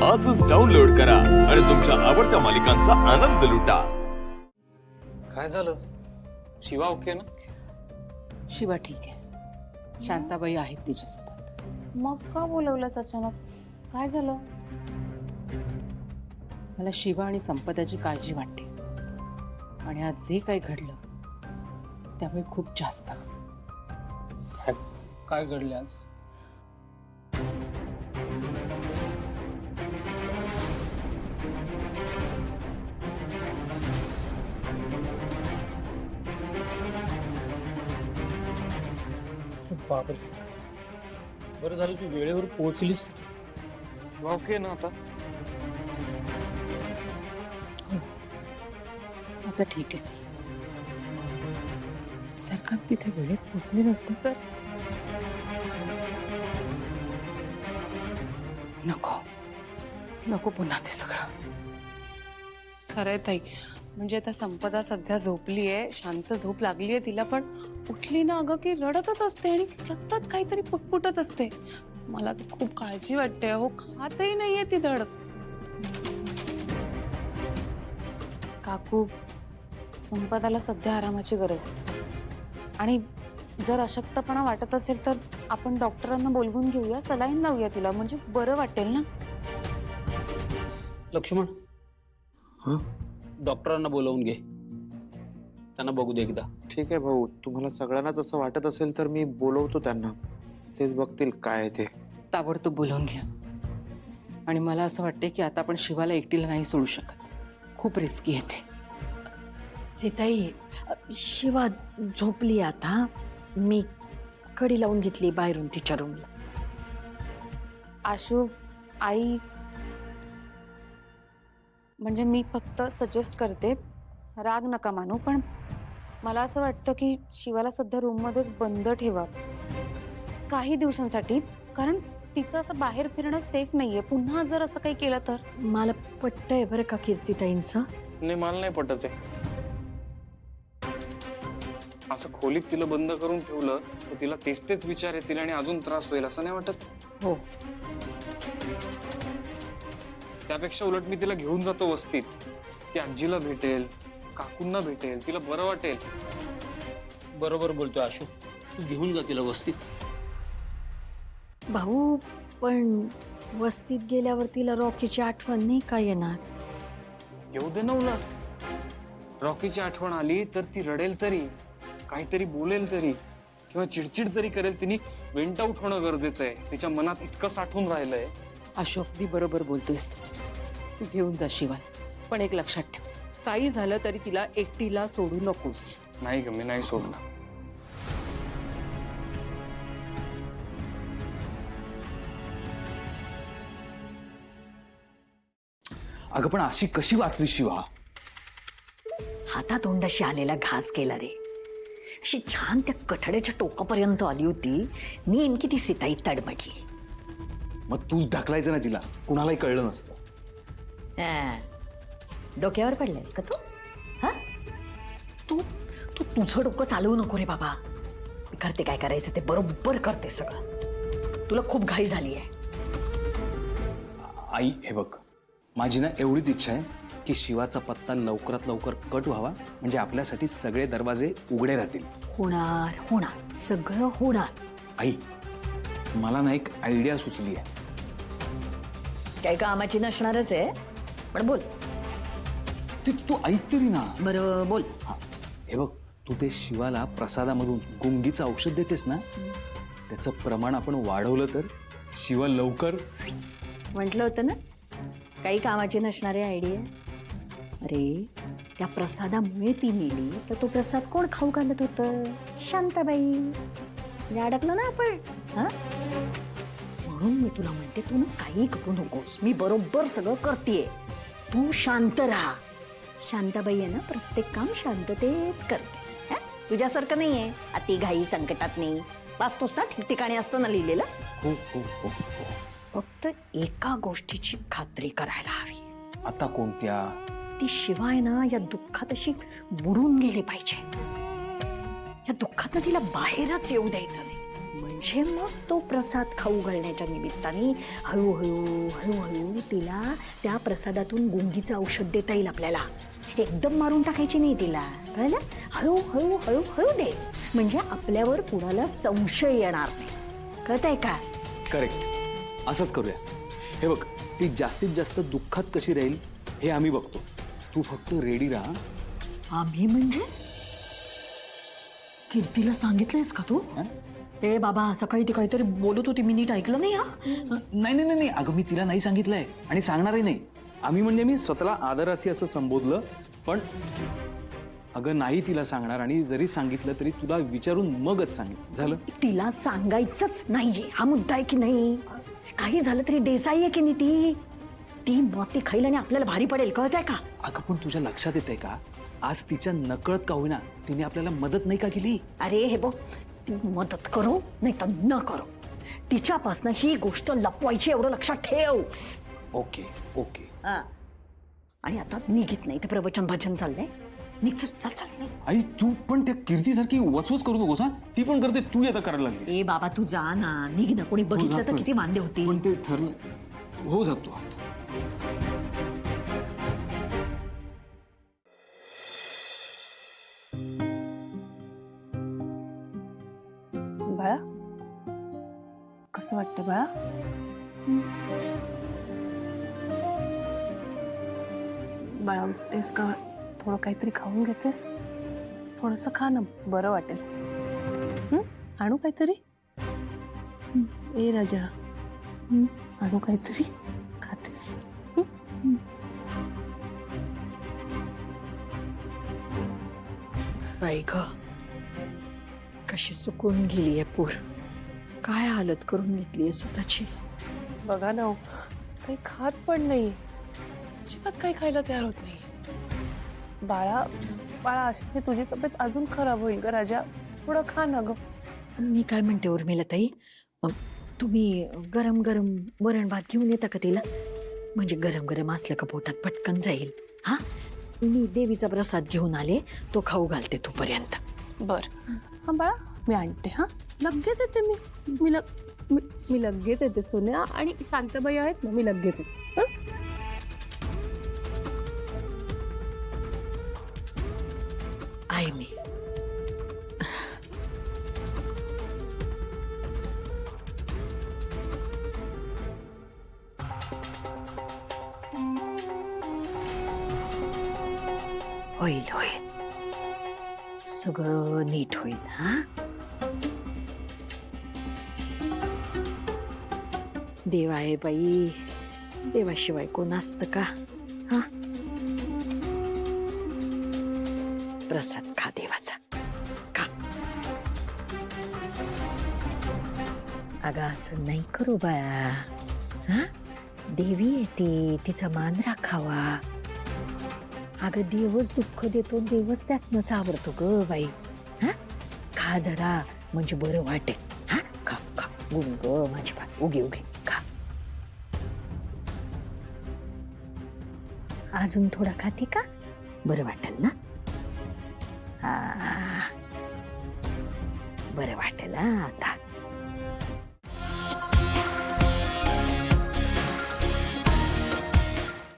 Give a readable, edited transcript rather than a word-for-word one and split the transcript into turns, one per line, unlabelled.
आजच डाउनलोड करा आणि तुमच्या आवडत्या मालिकांचा आनंद लुटा।
काय झालं? शिवा ओके ना?
शिवा ठीक आहे, शांताबाई आहेत तिच्यासोबत।
मग का बोलवलंस अचानक? काय झालं?
मला शिवा आणि संपदाची काळजी वाटते आणि आज जे काही घडलं त्यामुळे खूप जास्त।
काय घडले आज? बापरे, बरं झालं तू वेळेवर पोहोचलीस तिथे। शिवा ओके ना आता?
आता ठीक आहे। जर का तिथे वेळेत पोचले नसते तर नको नको पुन्हा ते सगळं।
खरंय ताई, म्हणजे आता संपदा सध्या झोपली आहे, शांत झोप लागली आहे तिला, पण उठली ना अगं की रडतच असते आणि सतत काहीतरी पुटपुटत असते। मला तर खूप काळजी वाटते हो, खातही नाहीये ती धड।
काकू, संपदाला सध्या आरामाची गरज आहे आणि जर अशक्तपणा वाटत असेल तर आपण डॉक्टरांना बोलवून घेऊया, सलाईन लावूया तिला, म्हणजे बरं वाटेल ना।
लक्ष्मण, डॉक्टरांना बोलवून घे, त्यांना बघू दे एकदा।
ठीक आहे भाऊ, तुम्हाला सगळ्यांनाच असं वाटत असेल तर मी बोलवतो त्यांना, तेच बघतील काय आहे ते।
ताबडतोब बोलावून घ्या। आणि मला असं वाटते की आता आपण शिवाला एकटीला नाही सोडू शकत, खूप रिस्की आहे ते।
सीताई, शिवा झोपली आता, मी कडी लावून घेतली बाहेरून तिच्या रूमला।
आशू, आई, म्हणजे मी फक्त सजेस्ट करते, राग नका मानू, पण मला असं वाटतं की शिवाला सध्या रूममध्येच बंद ठेवा काही दिवसांसाठी, कारण तिचं असं बाहेर फिरणं सेफ नाहीये। पुन्हा जर असं काही केलं तर
मला पटतंय बरं का कीर्तीताईंचं।
नाही, मला नाही पटत आहे। असं खोलीत तिला बंद करून ठेवलं तर तिला तेच तेच विचार येतील आणि अजून त्रास होईल, असं नाही वाटत?
हो,
त्यापेक्षा उलट मी तिला घेऊन जातो वस्तीत, ती आजीला भेटेल, काकूंना भेटेल, तिला बरं वाटेल। बरोबर बोलतोय आशू, तू घेऊन जा तिला वस्तीत।
भाऊ, पण वस्तीत गेल्यावर तिला रॉकीची आठवण नाही का येणार?
येऊ दे ना, उलट रॉकीची आठवण आली तर ती रडेल तरी, काहीतरी बोलेल तरी, किंवा चिडचिड तरी करेल। तिने वेंट आउट होणं गरजेचं आहे, तिच्या मनात इतकं साठून राहिलंय।
अशोक अगदी बरोबर बोलतोयस तू घेऊन जा शिवाला, पण एक लक्षात ठेव, काही झालं तरी तिला एकटीला सोडू नकोस।
नाही ग, मी नाही सोडणार।
अगं पण अशी कशी वाचली शिवा?
हातातोंडाशी आलेला घास केला रे, अशी छान त्या कठड्याच्या टोकापर्यंत आली होती, नेमकी ती सीताई तडमडली।
मग तूच ढकलायचं ना तिला, कुणालाही कळलं नसतं।
डोक्यावर पडलायस का तू? हा, तू तू तुझं डोकं चालवू नको रे बाबा। मी करते काय करायचं ते बरोबर करते सगळं, तुला खूप घाई झाली आहे।
आई हे बघ, माझी ना एवढीच इच्छा आहे की शिवाचा पत्ता लवकरात लवकर कट व्हावा, म्हणजे आपल्यासाठी सगळे दरवाजे उघडे राहतील।
होणार होणार, सगळं होणार।
आई, मला ना एक आयडिया सुचली आहे।
काही कामाची नसणारच आहे, पण बोल।
ती तू ऐक तरी ना।
बरं बोल।
हा, हे बघ, तू ते शिवाला प्रसादामधून गुंगीचं औषध देतेस ना, त्याचं प्रमाण आपण वाढवलं तर शिवा लवकर।
म्हटलं होतं ना, काही कामाची नसणारी आयडिया। अरे, त्या प्रसादामुळे ती मेली तर तो प्रसाद कोण खाऊ घालत होतं? शांताबाई। म्हणजे अडकलं ना आपण, हा? म्हणून मी तुला म्हणते, तू ना काही करू नकोस, मी बरोबर सगळं करतेय, तू शांत राहा। शांताबाई आहे ना, प्रत्येक काम शांततेत करते, तुझ्यासारखं नाहीये अति घाई संकटात नाही। वाचतोस ना, ठिकठिकाणी असतं ना लिहिलेलं।
हो हो हो हो।
फक्त एका गोष्टीची खात्री करायला हवी।
आता कोणत्या?
ती शिवाय ना या दुःखात अशी बुडून गेली पाहिजे, या दुःखात तिला बाहेरच येऊ द्यायचं नाही। म्हणजे मग तो प्रसाद खाऊ घालण्याच्या निमित्ताने हळूहळू हळूहळू तिला त्या प्रसादातून गुंगीचं औषध देता येईल आपल्याला. एकदम मारून टाकायची नाही तिला, कळलं? हळूहळू हळूहळू द्यायच, म्हणजे आपल्यावर कुणाला संशय येणार नाही. कळतंय का?
करेक्ट, असंच करूया. हे बघ, ती जास्तीत जास्त दुःखात कशी राहील हे आम्ही बघतो. तू फक्त रेडी राहा.
आम्ही म्हणजे कीर्तीला सांगितलंयस का तू?
हं?
ए बाबा, सकाळी ती काहीतरी बोलत होती, मी नीट ऐकलं नाही. हा
नाही नाही नाही, अगं मी तिला नाही सांगितलंय आणि सांगणारही नाही. आम्ही म्हणजे मी स्वतःला आदरार्थी असं संबोधलं, पण अगं नाही तिला सांगणार, आणि जरी सांगितलं तरी तुला विचारून मगच सांगितलं. झालं?
तिला सांगायचंच नाहीये, हा मुद्दा आहे की नाही? काही झालं तरी देसाई आहे की नाही? ती मोती खाईल आणि आपल्याला भारी पडेल, कळतंय का?
अगं पण तुझ्या लक्षात येतंय का, आज तिच्या नकळत का होईना तिने आपल्याला मदत नाही का केली?
अरे हे बघ, ती मदत करो नाही तर न करो, तिच्यापासनं ही गोष्ट लपवायची, एवढं लक्षात ठेव.
Okay okay.
आणि आता निघित नाही, ते प्रवचन भजन चाललंय. निघ, चल चल चल निघ.
आई तू पण त्या कीर्तीसारखी वचवच करू नकोस. हा, ती पण करते, तू आता करायला लागली.
ए बाबा, तू जा ना, निघ ना. कोणी बघितलं तर
जातोय.
किती वांदे होती.
पण ते ठरलं हो जातो.
बाळा, कसं वाटतं बाळा? बाळा, उठतेस का? थोडं काहीतरी खाऊन घेतेस? थोडस खा ना, बरं वाटेल. आणू काहीतरी? ए राजा, आणू काहीतरी? खातेस?
बाई ग, कशी सुकून गेली आहे पूर. काय हालत करून घेतली आहे स्वतःची.
बघा ना, काही खात पण नाही, अजिबात काही खायला तयार होत नाही. बाळा बाळा, अशाने तुझी तब्येत अजून खराब होईल ग राजा. थोडं खा ना ग.
मी काय म्हणते उर्मिलाताई, तुम्ही गरम गरम वरण भात घेऊन येता का तिला? म्हणजे गरम गरम असलं का पोटात पटकन जाईल. हा, मी देवीचा प्रसाद घेऊन आले, तो खाऊ घालते तोपर्यंत.
बर, हा बाळा, मी आणते. हा, लगेच येते. मी लगेच येते सोन्या. आणि शांताबाई आहेत ना, मी लगेच येते.
आहे मी. होईल होईल, सगळं नीट होईल. हा, देव आहे बाई, देवाशिवाय कोण असतं का? हा, प्रसाद खा देवाचा, खा. अगं असं नाही करू बाया. हा, देवी येते, तिचा मान राखावा. अगं देवच दुःख देतो, देवच त्यातनं सावरतो ग बाई. हा, खा जरा, म्हणजे बरं वाटेल. हा, खा खा, गुंग माझी बाई, उगे उगे खा. अजून थोडा खाते का? बरं वाटेल ना? हा, बरं वाटेल आता.